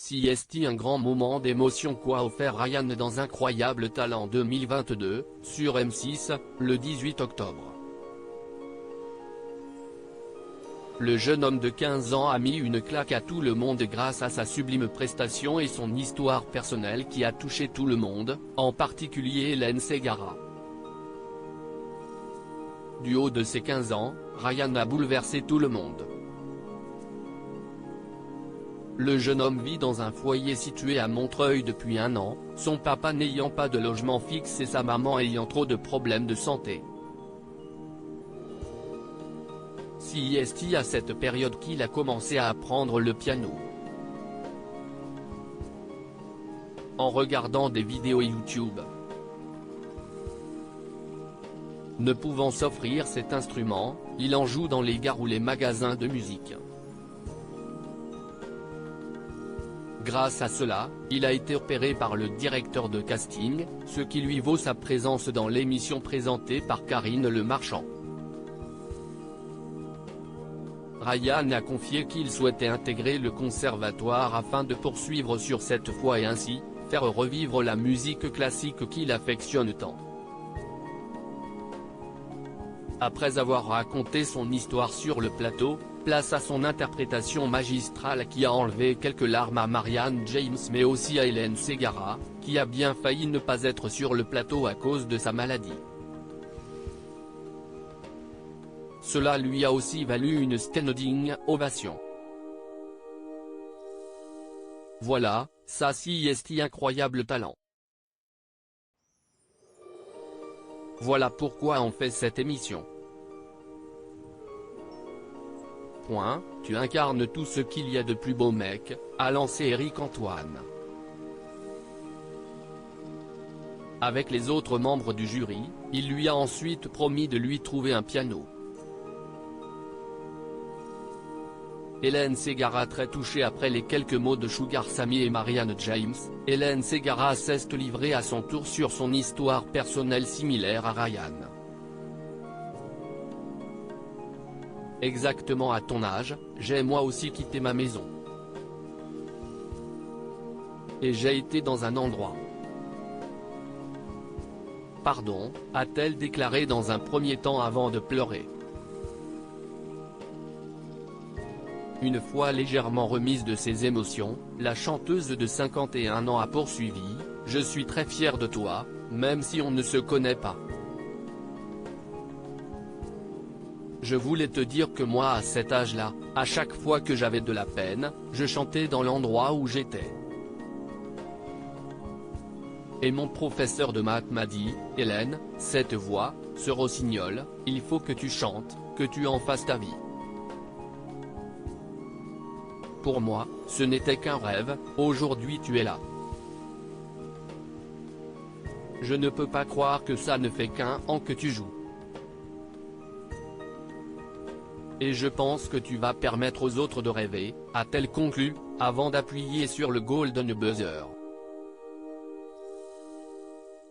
CST un grand moment d'émotion qu'a offert Ryan dans Incroyable Talent 2022, sur M6, le 18 octobre. Le jeune homme de 15 ans a mis une claque à tout le monde grâce à sa sublime prestation et son histoire personnelle qui a touché tout le monde, en particulier Hélène Ségara. Du haut de ses 15 ans, Ryan a bouleversé tout le monde. Le jeune homme vit dans un foyer situé à Montreuil depuis 1 an, son papa n'ayant pas de logement fixe et sa maman ayant trop de problèmes de santé. CST à cette période qu'il a commencé à apprendre le piano. En regardant des vidéos YouTube. Ne pouvant s'offrir cet instrument, il en joue dans les gares ou les magasins de musique. Grâce à cela, il a été repéré par le directeur de casting, ce qui lui vaut sa présence dans l'émission présentée par Karine Le Marchand. Ryan a confié qu'il souhaitait intégrer le conservatoire afin de poursuivre sur cette voie et ainsi, faire revivre la musique classique qu'il affectionne tant. Après avoir raconté son histoire sur le plateau, place à son interprétation magistrale qui a enlevé quelques larmes à Marianne James mais aussi à Hélène Ségara, qui a bien failli ne pas être sur le plateau à cause de sa maladie. Cela lui a aussi valu une standing ovation. Voilà, ça CST Incroyable Talent. Voilà pourquoi on fait cette émission. Tu incarnes tout ce qu'il y a de plus beau mec, a lancé Eric Antoine. Avec les autres membres du jury, il lui a ensuite promis de lui trouver un piano. Hélène Ségara très touchée après les quelques mots de Sugar Sammy et Marianne James, Hélène Ségara s'est livrée à son tour sur son histoire personnelle similaire à Ryan. Exactement à ton âge, j'ai moi aussi quitté ma maison. Et j'ai été dans un endroit. Pardon, a-t-elle déclaré dans un premier temps avant de pleurer. Une fois légèrement remise de ses émotions, la chanteuse de 51 ans a poursuivi, « Je suis très fière de toi, même si on ne se connaît pas. Je voulais te dire que moi à cet âge-là, à chaque fois que j'avais de la peine, je chantais dans l'endroit où j'étais. Et mon professeur de maths m'a dit, Hélène, cette voix, ce rossignol, il faut que tu chantes, que tu en fasses ta vie. Pour moi, ce n'était qu'un rêve, aujourd'hui tu es là. Je ne peux pas croire que ça ne fait qu'1 an que tu joues. Et je pense que tu vas permettre aux autres de rêver, a-t-elle conclu, avant d'appuyer sur le golden buzzer.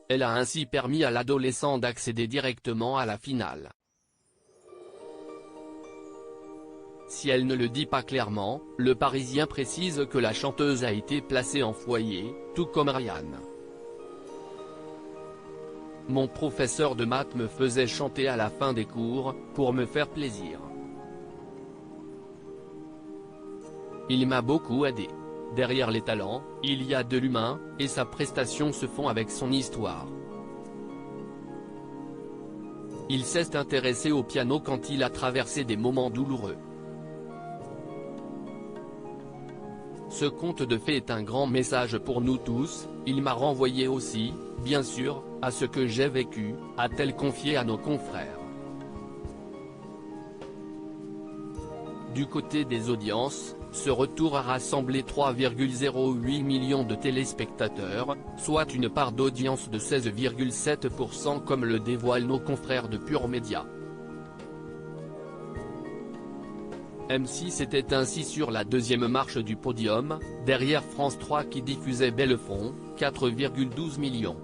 Elle a ainsi permis à l'adolescent d'accéder directement à la finale. Si elle ne le dit pas clairement, le Parisien précise que la chanteuse a été placée en foyer, tout comme Ryan. Mon professeur de maths me faisait chanter à la fin des cours, pour me faire plaisir. Il m'a beaucoup aidé. Derrière les talents, il y a de l'humain, et sa prestation se fond avec son histoire. Il s'est intéressé au piano quand il a traversé des moments douloureux. Ce conte de fées est un grand message pour nous tous, il m'a renvoyé aussi, bien sûr, à ce que j'ai vécu, a-t-elle confié à nos confrères. Du côté des audiences, ce retour a rassemblé 3,08 millions de téléspectateurs, soit une part d'audience de 16,7% comme le dévoilent nos confrères de Pure Média. M6 était ainsi sur la deuxième marche du podium, derrière France 3 qui diffusait Bellefond, 4,12 millions.